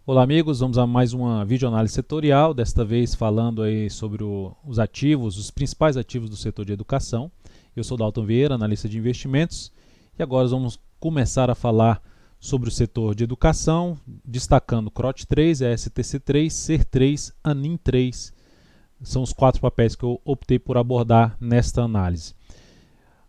Olá amigos, vamos a mais uma videoanálise setorial, desta vez falando aí sobre os ativos, os principais ativos do setor de educação. Eu sou Dalton Vieira, analista de investimentos, e agora vamos começar a falar sobre o setor de educação, destacando CROT 3, STC 3, SER 3, ANIM 3. São os 4 papéis que eu optei por abordar nesta análise.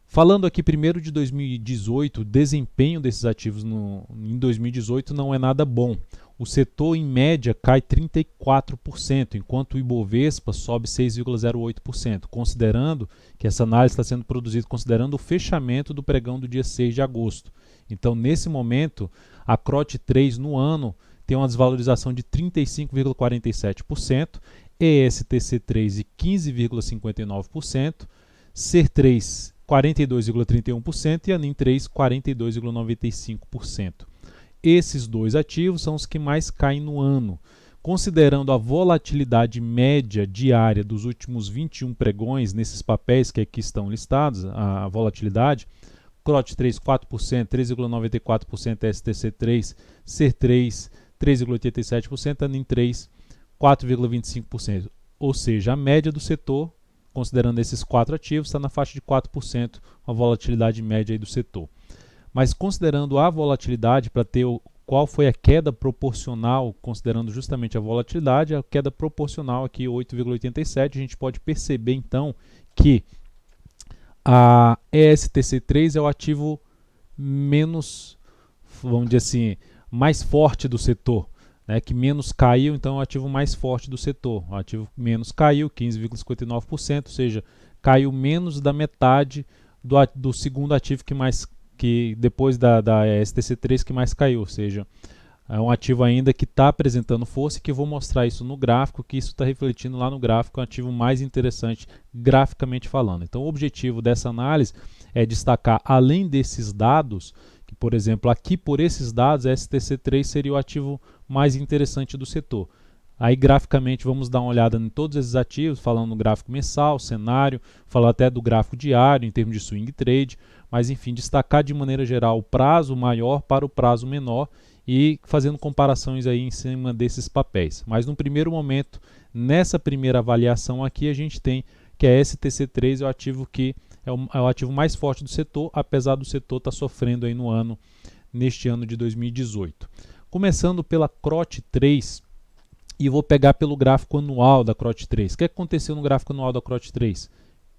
Falando aqui primeiro de 2018, o desempenho desses ativos em 2018 não é nada bom. O setor, em média, cai 34%, enquanto o Ibovespa sobe 6,08%, considerando que essa análise está sendo produzida considerando o fechamento do pregão do dia 6 de agosto. Então, nesse momento, a CROT 3 no ano tem uma desvalorização de 35,47%, ESTC3 de 15,59%, SER3 42,31% e ANIM 3 42,95%. Esses dois ativos são os que mais caem no ano. Considerando a volatilidade média diária dos últimos 21 pregões nesses papéis que aqui estão listados, a volatilidade, CROT 3 4%, 3,94%, STC 3, SER 3, 3,87%, ANIM 3, 4,25%. Ou seja, a média do setor, considerando esses 4 ativos, está na faixa de 4%, a volatilidade média aí do setor. Mas considerando a volatilidade, para ter qual foi a queda proporcional, considerando justamente a volatilidade, a queda proporcional aqui 8,87, a gente pode perceber então que a ESTC3 é o ativo menos, vamos dizer assim, mais forte do setor, né, que menos caiu, então é o ativo mais forte do setor. O ativo menos caiu, 15,59%, ou seja, caiu menos da metade do segundo ativo que depois da STC3 que mais caiu, ou seja, é um ativo ainda que está apresentando força e que eu vou mostrar isso no gráfico, que isso está refletindo lá no gráfico, é um ativo mais interessante graficamente falando. Então o objetivo dessa análise é destacar, além desses dados, que por exemplo aqui por esses dados, a STC3 seria o ativo mais interessante do setor. Aí graficamente vamos dar uma olhada em todos esses ativos, falando no gráfico mensal, cenário, falando até do gráfico diário em termos de swing trade, mas enfim, destacar de maneira geral o prazo maior para o prazo menor e fazendo comparações aí em cima desses papéis. Mas no primeiro momento, nessa primeira avaliação aqui, a gente tem que a STC3 é o ativo que é o ativo mais forte do setor, apesar do setor estar sofrendo aí neste ano de 2018. Começando pela CROT 3, e vou pegar pelo gráfico anual da CROT 3. O que aconteceu no gráfico anual da CROT 3?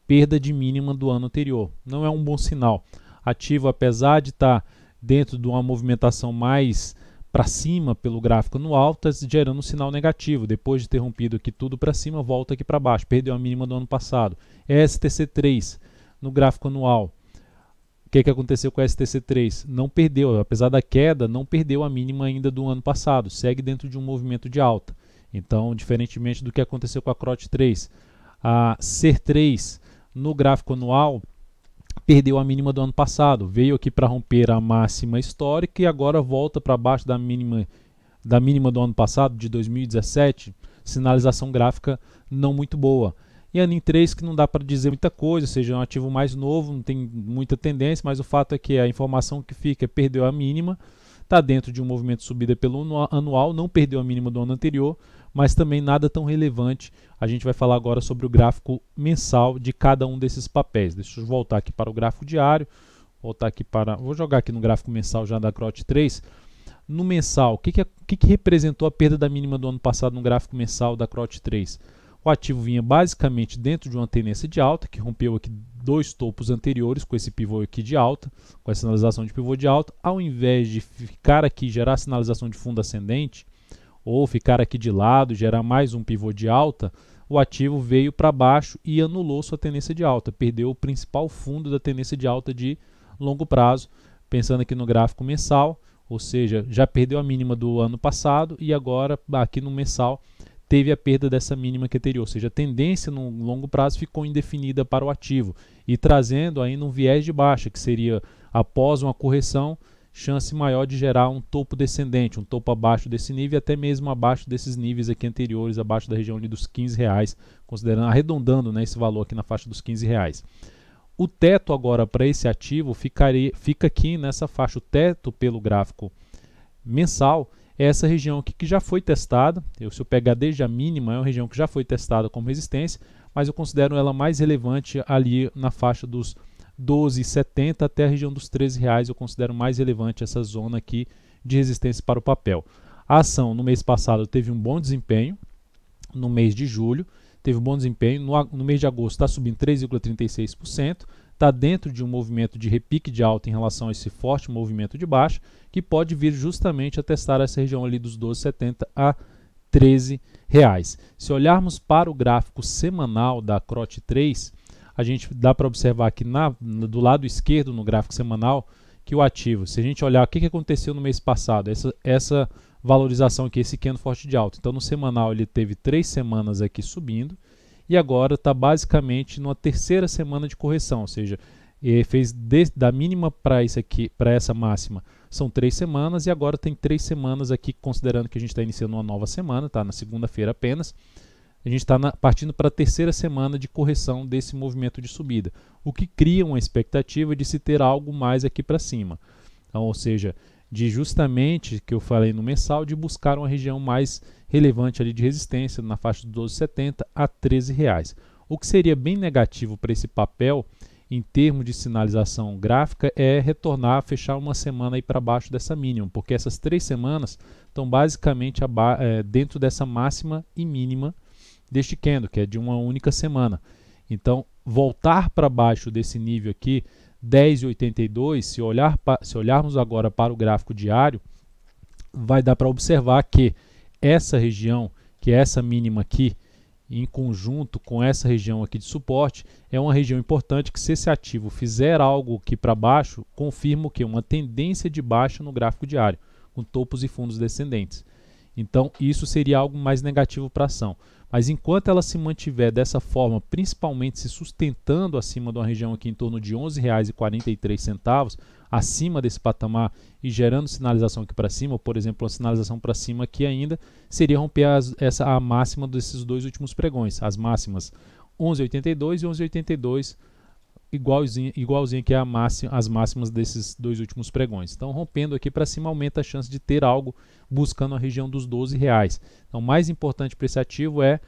Perda de mínima do ano anterior. Não é um bom sinal. Ativo, apesar de estar dentro de uma movimentação mais para cima pelo gráfico anual, está gerando um sinal negativo. Depois de ter rompido aqui tudo para cima, volta aqui para baixo. Perdeu a mínima do ano passado. STC3 no gráfico anual. O que aconteceu com a STC3? Não perdeu, apesar da queda, não perdeu a mínima ainda do ano passado. Segue dentro de um movimento de alta. Então, diferentemente do que aconteceu com a CROT 3, a SER 3 no gráfico anual perdeu a mínima do ano passado, veio aqui para romper a máxima histórica e agora volta para baixo da mínima do ano passado, de 2017, sinalização gráfica não muito boa. E a ANIM 3 que não dá para dizer muita coisa, ou seja, é um ativo mais novo, não tem muita tendência, mas o fato é que a informação que fica perdeu a mínima, está dentro de um movimento de subida pelo anual, não perdeu a mínima do ano anterior, mas também nada tão relevante. A gente vai falar agora sobre o gráfico mensal de cada um desses papéis. Deixa eu voltar aqui para o gráfico diário, vou jogar aqui no gráfico mensal já da CROT 3. No mensal, o que representou a perda da mínima do ano passado no gráfico mensal da CROT 3? O ativo vinha basicamente dentro de uma tendência de alta, que rompeu aqui dois topos anteriores com esse pivô aqui de alta, com a sinalização de pivô de alta. Ao invés de ficar aqui e gerar sinalização de fundo ascendente, ou ficar aqui de lado e gerar mais um pivô de alta, o ativo veio para baixo e anulou sua tendência de alta, perdeu o principal fundo da tendência de alta de longo prazo, pensando aqui no gráfico mensal, ou seja, já perdeu a mínima do ano passado e agora aqui no mensal teve a perda dessa mínima que anterior, ou seja, a tendência no longo prazo ficou indefinida para o ativo e trazendo ainda um viés de baixa, que seria após uma correção, chance maior de gerar um topo descendente, um topo abaixo desse nível e até mesmo abaixo desses níveis aqui anteriores, abaixo da região ali dos R$15, considerando, arredondando, né, esse valor aqui na faixa dos R$15. O teto agora para esse ativo fica aqui nessa faixa, o teto pelo gráfico mensal é essa região aqui que já foi testada. Se eu pegar desde a mínima, é uma região que já foi testada como resistência, mas eu considero ela mais relevante ali na faixa dos 12,70 até a região dos R$13. Eu considero mais relevante essa zona aqui de resistência para o papel. A ação no mês passado teve um bom desempenho, no mês de julho teve um bom desempenho, no mês de agosto está subindo 3,36%, está dentro de um movimento de repique de alta em relação a esse forte movimento de baixa, que pode vir justamente a testar essa região ali dos 12,70 a R$13. Se olharmos para o gráfico semanal da CROT 3, a gente dá para observar aqui do lado esquerdo no gráfico semanal que o ativo, se a gente olhar o que aconteceu no mês passado, essa valorização aqui, esse candle forte de alta. Então no semanal ele teve 3 semanas aqui subindo e agora está basicamente numa terceira semana de correção, ou seja, fez da mínima para isso aqui, para essa máxima, são 3 semanas e agora tem 3 semanas aqui, considerando que a gente está iniciando uma nova semana, tá? Na segunda-feira apenas. A gente está partindo para a terceira semana de correção desse movimento de subida, o que cria uma expectativa de se ter algo mais aqui para cima. Então, ou seja, de justamente, que eu falei no mensal, de buscar uma região mais relevante ali de resistência, na faixa de 12,70 a R$13. O que seria bem negativo para esse papel, em termos de sinalização gráfica, é retornar a fechar uma semana aí para baixo dessa mínima, porque essas 3 semanas estão basicamente dentro dessa máxima e mínima deste candle, que é de uma única semana. Então, voltar para baixo desse nível aqui, 10,82, se olharmos agora para o gráfico diário, vai dar para observar que essa região, que é essa mínima aqui, em conjunto com essa região aqui de suporte, é uma região importante que, se esse ativo fizer algo aqui para baixo, confirma o que? Uma tendência de baixa no gráfico diário, com topos e fundos descendentes. Então, isso seria algo mais negativo para a ação. Mas enquanto ela se mantiver dessa forma, principalmente se sustentando acima de uma região aqui em torno de R$ 11,43, acima desse patamar e gerando sinalização aqui para cima, ou, por exemplo, uma sinalização para cima aqui ainda, seria romper a máxima desses dois últimos pregões, as máximas 11,82 e 11,82, igualzinho que as máximas desses dois últimos pregões. Então, rompendo aqui para cima, aumenta a chance de ter algo buscando a região dos R$12. Então, o mais importante para esse ativo é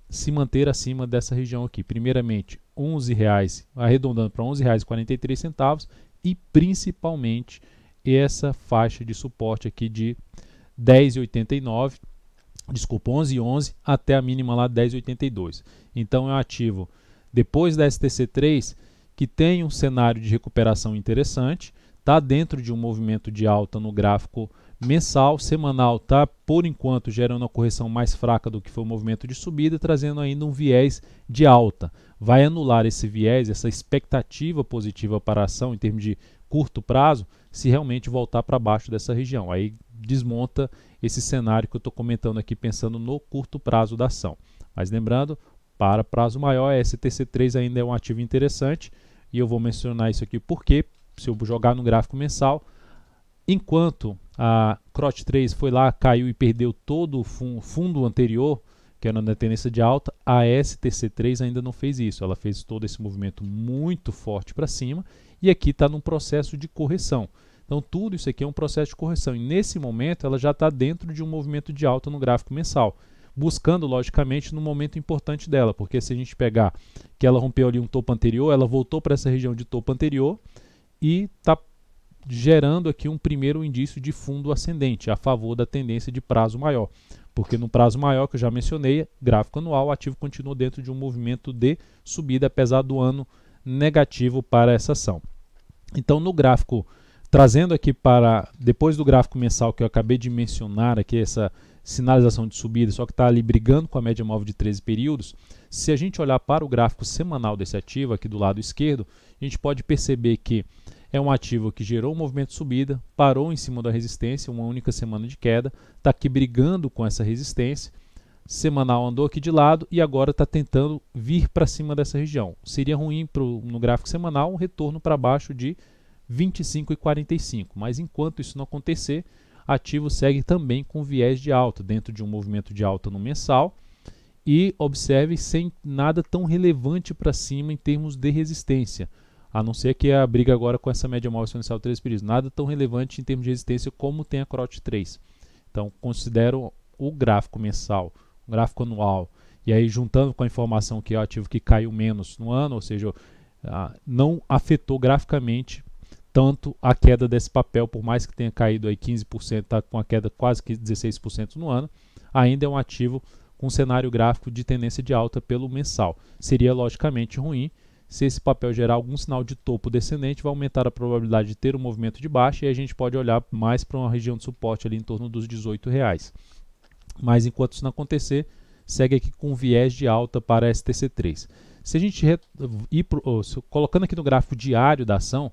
se manter acima dessa região aqui. Primeiramente, R$11, arredondando para R$ 11,43 e principalmente essa faixa de suporte aqui de 10,89, desculpa, 11,11 até a mínima lá 10,82. Então, é um ativo depois da STC3 que tem um cenário de recuperação interessante, está dentro de um movimento de alta no gráfico mensal, semanal está, por enquanto, gerando uma correção mais fraca do que foi o movimento de subida, trazendo ainda um viés de alta. Vai anular esse viés, essa expectativa positiva para a ação em termos de curto prazo, se realmente voltar para baixo dessa região. Aí desmonta esse cenário que eu estou comentando aqui, pensando no curto prazo da ação. Mas lembrando, para prazo maior, a STC3 ainda é um ativo interessante, e eu vou mencionar isso aqui porque, se eu jogar no gráfico mensal, enquanto a CROT 3 foi lá, caiu e perdeu todo o fundo anterior, que era na tendência de alta, a STC3 ainda não fez isso. Ela fez todo esse movimento muito forte para cima e aqui está num processo de correção. Então tudo isso aqui é um processo de correção e nesse momento ela já está dentro de um movimento de alta no gráfico mensal, buscando logicamente no momento importante dela, porque se a gente pegar que ela rompeu ali um topo anterior, ela voltou para essa região de topo anterior e está gerando aqui um primeiro indício de fundo ascendente a favor da tendência de prazo maior, porque no prazo maior que eu já mencionei, gráfico anual, o ativo continua dentro de um movimento de subida, apesar do ano negativo para essa ação. Então no gráfico, trazendo aqui para, depois do gráfico mensal que eu acabei de mencionar aqui, essa sinalização de subida, só que está ali brigando com a média móvel de 13 períodos, se a gente olhar para o gráfico semanal desse ativo, aqui do lado esquerdo, a gente pode perceber que é um ativo que gerou um movimento de subida, parou em cima da resistência, uma única semana de queda, está aqui brigando com essa resistência, semanal andou aqui de lado e agora está tentando vir para cima dessa região. Seria ruim no gráfico semanal um retorno para baixo de 25,45, mas enquanto isso não acontecer, ativo segue também com viés de alta, dentro de um movimento de alta no mensal, e observe sem nada tão relevante para cima em termos de resistência, a não ser que a briga agora com essa média móvel exponencial de 13 períodos, nada tão relevante em termos de resistência como tem a CROT 3. Então, considero o gráfico mensal, o gráfico anual, e aí juntando com a informação que é o ativo que caiu menos no ano, ou seja, não afetou graficamente tanto a queda desse papel, por mais que tenha caído aí 15%, está com a queda quase que 16% no ano, ainda é um ativo com cenário gráfico de tendência de alta pelo mensal. Seria logicamente ruim se esse papel gerar algum sinal de topo descendente, vai aumentar a probabilidade de ter um movimento de baixa e a gente pode olhar mais para uma região de suporte ali em torno dos R$18. Mas enquanto isso não acontecer, segue aqui com viés de alta para a STC3. Se a gente colocando aqui no gráfico diário da ação,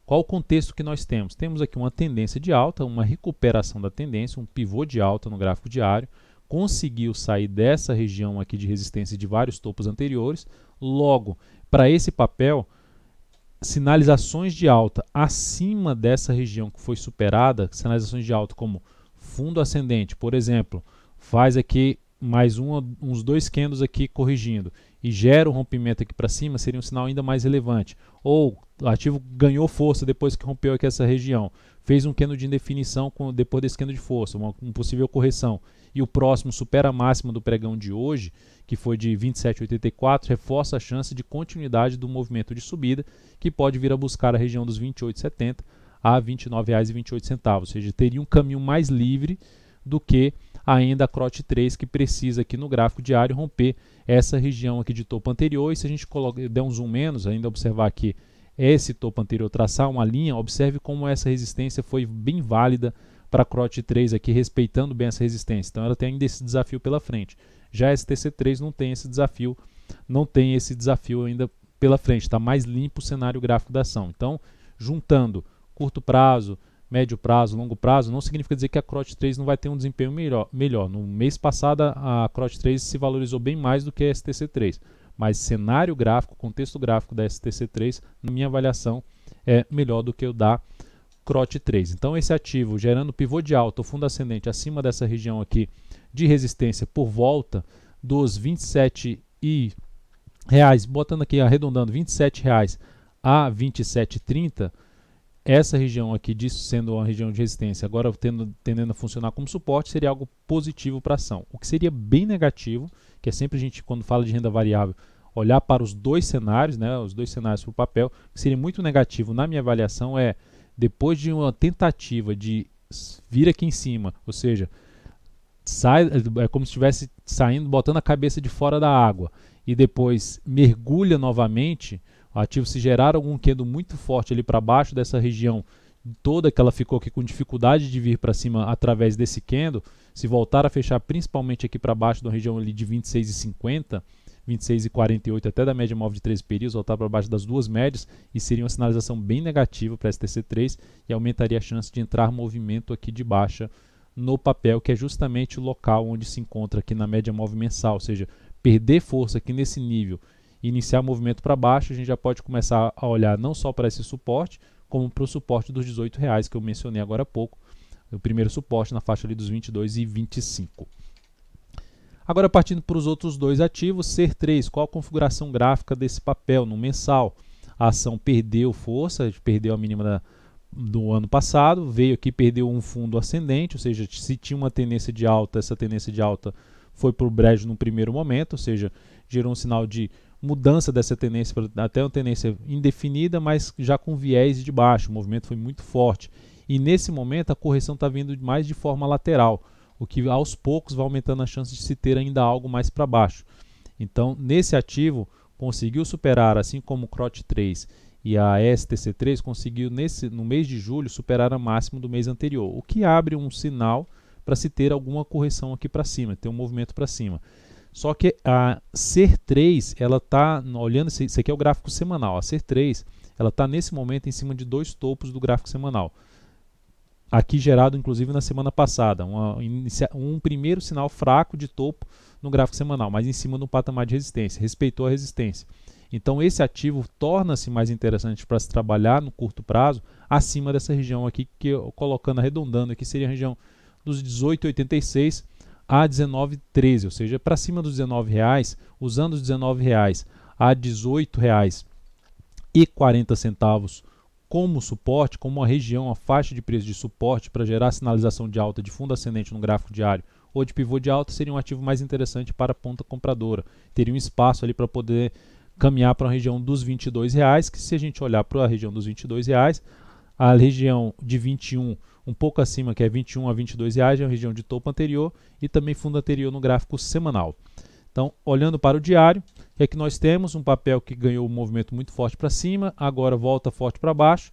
qual o contexto que nós temos? Temos aqui uma tendência de alta, uma recuperação da tendência, um pivô de alta no gráfico diário, conseguiu sair dessa região aqui de resistência de vários topos anteriores. Logo, para esse papel, sinalizações de alta acima dessa região que foi superada, sinalizações de alta como fundo ascendente, por exemplo, faz aqui mais uns 2 candles aqui corrigindo e gera um rompimento aqui para cima, seria um sinal ainda mais relevante. Ou o ativo ganhou força depois que rompeu aqui essa região, fez um candle de indefinição depois desse candle de força, uma possível correção, e o próximo supera a máxima do pregão de hoje, que foi de 27,84, reforça a chance de continuidade do movimento de subida, que pode vir a buscar a região dos 28,70 a R$ 29,28, ou seja, teria um caminho mais livre do que ainda a CROT 3, que precisa aqui no gráfico diário romper essa região aqui de topo anterior. E se a gente der um zoom menos, ainda observar aqui esse topo anterior, traçar uma linha, observe como essa resistência foi bem válida para a CROT 3 aqui, respeitando bem essa resistência. Então ela tem ainda esse desafio pela frente. Já a STC3 não tem esse desafio ainda pela frente, está mais limpo o cenário gráfico da ação. Então, juntando curto prazo, médio prazo, longo prazo, não significa dizer que a CROT 3 não vai ter um desempenho melhor. No mês passado, a CROT 3 se valorizou bem mais do que a STC3, mas cenário gráfico, contexto gráfico da STC3, na minha avaliação, é melhor do que o da CROT 3. Então, esse ativo gerando pivô de alta, o fundo ascendente acima dessa região aqui de resistência por volta dos R$27, botando aqui, arredondando, R$27 a R$27,30, essa região aqui, disso sendo uma região de resistência, agora tendendo a funcionar como suporte, seria algo positivo para a ação. O que seria bem negativo, que é sempre a gente, quando fala de renda variável, olhar para os dois cenários, né, os dois cenários para o papel, o que seria muito negativo na minha avaliação é, depois de uma tentativa de vir aqui em cima, ou seja, é como se estivesse saindo, botando a cabeça de fora da água, e depois mergulha novamente, o ativo se gerar algum candle muito forte ali para baixo dessa região toda que ela ficou aqui com dificuldade de vir para cima através desse candle, se voltar a fechar principalmente aqui para baixo da região ali de 26,50, 26,48 até da média móvel de 13 períodos, voltar para baixo das duas médias, e seria uma sinalização bem negativa para a STC3 e aumentaria a chance de entrar movimento aqui de baixa no papel, que é justamente o local onde se encontra aqui na média móvel mensal, ou seja, perder força aqui nesse nível e iniciar movimento para baixo, a gente já pode começar a olhar não só para esse suporte, como para o suporte dos R$18 que eu mencionei agora há pouco, o primeiro suporte na faixa ali dos 22,25. Agora, partindo para os outros dois ativos, SER3, qual a configuração gráfica desse papel no mensal? A ação perdeu força, perdeu a mínima do ano passado, veio aqui, perdeu um fundo ascendente, ou seja, se tinha uma tendência de alta, essa tendência de alta foi para o brejo no primeiro momento, ou seja, gerou um sinal de mudança dessa tendência para até uma tendência indefinida, mas já com viés de baixo, o movimento foi muito forte. E nesse momento a correção está vindo mais de forma lateral, o que aos poucos vai aumentando a chance de se ter ainda algo mais para baixo. Então, nesse ativo, conseguiu superar, assim como o CROT 3 e a STC3, conseguiu no mês de julho superar a máxima do mês anterior, o que abre um sinal para se ter alguma correção aqui para cima, ter um movimento para cima. Só que a SER3, ela está, olhando, isso aqui é o gráfico semanal, a SER3, ela está nesse momento em cima de dois topos do gráfico semanal. Aqui gerado inclusive na semana passada, um primeiro sinal fraco de topo no gráfico semanal, mas em cima do patamar de resistência, respeitou a resistência. Então esse ativo torna-se mais interessante para se trabalhar no curto prazo, acima dessa região aqui, que eu colocando, arredondando aqui, seria a região dos 18,86 a 19,13, ou seja, para cima dos R$19, usando os R$19 a R$18,40 como suporte, como uma região, uma faixa de preço de suporte para gerar sinalização de alta de fundo ascendente no gráfico diário ou de pivô de alta, seria um ativo mais interessante para a ponta compradora. Teria um espaço ali para poder caminhar para a região dos R$22, que se a gente olhar para a região dos R$22, a região de 21, um pouco acima, que é 21 a R$22, é a região de topo anterior e também fundo anterior no gráfico semanal. Então, olhando para o diário, o que é que nós temos? Um papel que ganhou um movimento muito forte para cima, agora volta forte para baixo,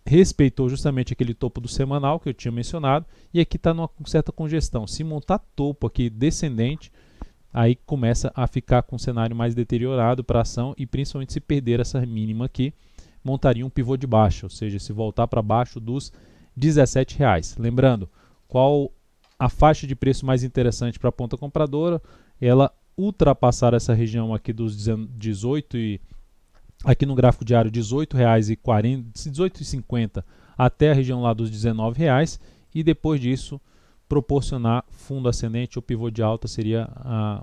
respeitou justamente aquele topo do semanal que eu tinha mencionado, e aqui está numa certa congestão. Se montar topo aqui descendente, aí começa a ficar com um cenário mais deteriorado para a ação, e principalmente se perder essa mínima aqui, montaria um pivô de baixa, ou seja, se voltar para baixo dos R$17. Lembrando, qual a faixa de preço mais interessante para a ponta compradora? Ela ultrapassar essa região aqui dos 18 e aqui no gráfico diário R$18,40, R$18,50 até a região lá dos R$19, e depois disso proporcionar fundo ascendente ou pivô de alta seria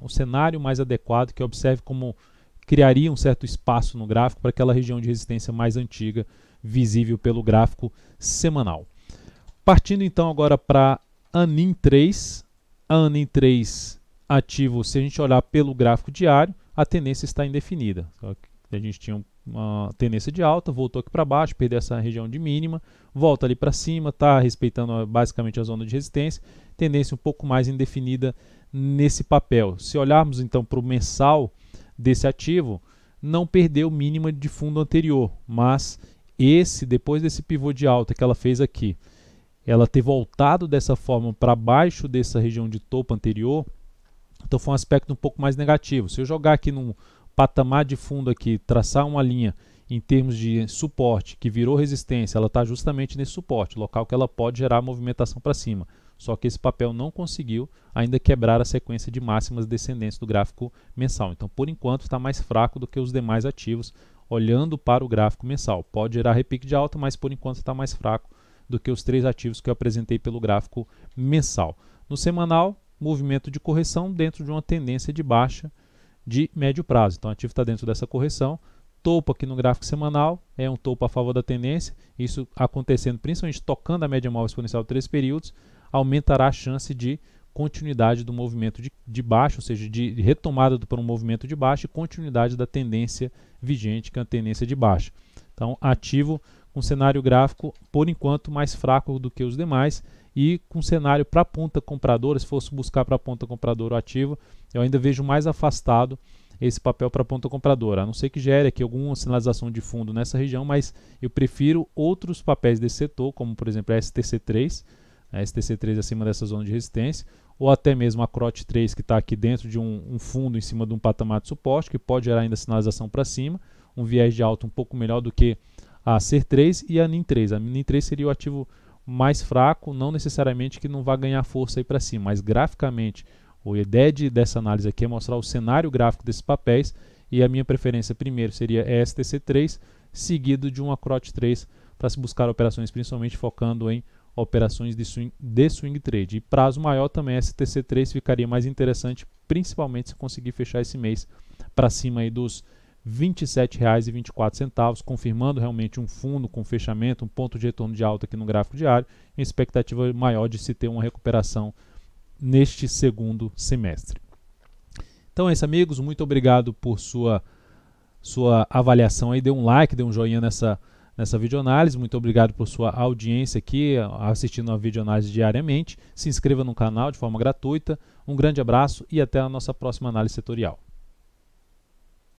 o cenário mais adequado, que observe como criaria um certo espaço no gráfico para aquela região de resistência mais antiga, visível pelo gráfico semanal. Partindo então agora para a ANIM 3, a ANIM 3 ativo, se a gente olhar pelo gráfico diário, a tendência está indefinida. A gente tinha uma tendência de alta, voltou aqui para baixo, perdeu essa região de mínima, volta ali para cima, está respeitando basicamente a zona de resistência, tendência um pouco mais indefinida nesse papel. Se olharmos então para o mensal desse ativo, não perdeu mínima de fundo anterior, mas depois desse pivô de alta que ela fez aqui, ela ter voltado dessa forma para baixo dessa região de topo anterior, então foi um aspecto um pouco mais negativo. Se eu jogar aqui num patamar de fundo aqui, traçar uma linha em termos de suporte que virou resistência, ela está justamente nesse suporte, local que ela pode gerar movimentação para cima. Só que esse papel não conseguiu ainda quebrar a sequência de máximas descendentes do gráfico mensal. Então, por enquanto, está mais fraco do que os demais ativos, olhando para o gráfico mensal. Pode gerar repique de alta, mas por enquanto está mais fraco do que os três ativos que eu apresentei pelo gráfico mensal. No semanal, movimento de correção dentro de uma tendência de baixa de médio prazo. Então, o ativo está dentro dessa correção. Topo aqui no gráfico semanal, é um topo a favor da tendência. Isso acontecendo principalmente tocando a média móvel exponencial de 3 períodos, aumentará a chance de continuidade do movimento de baixa, ou seja, de retomada para um movimento de baixa e continuidade da tendência vigente, que é a tendência de baixa. Então, ativo com cenário gráfico, por enquanto, mais fraco do que os demais, e com cenário para a ponta compradora, se fosse buscar para a ponta compradora o ativo, eu ainda vejo mais afastado esse papel para a ponta compradora, a não ser que gere aqui alguma sinalização de fundo nessa região, mas eu prefiro outros papéis desse setor, como por exemplo a STC3, a STC3 acima dessa zona de resistência, ou até mesmo a CROT 3, que está aqui dentro de um fundo em cima de um patamar de suporte, que pode gerar ainda sinalização para cima, um viés de alta um pouco melhor do que a CER3 e a NIM 3. A NIM 3 seria o ativo mais fraco, não necessariamente que não vá ganhar força aí para cima, mas graficamente, a ideia dessa análise aqui é mostrar o cenário gráfico desses papéis, e a minha preferência primeiro seria a STC3, seguido de uma CROT 3 para se buscar operações principalmente focando em operações de swing trade. E prazo maior também a STC3 ficaria mais interessante, principalmente se conseguir fechar esse mês para cima aí dos R$ 27,24, confirmando realmente um fundo com fechamento, um ponto de retorno de alta aqui no gráfico diário, em expectativa maior de se ter uma recuperação neste segundo semestre. Então é isso, amigos, muito obrigado por sua avaliação aí, dê um like, dê um joinha nessa videoanálise, muito obrigado por sua audiência aqui, assistindo a videoanálise diariamente, se inscreva no canal de forma gratuita, um grande abraço e até a nossa próxima análise setorial.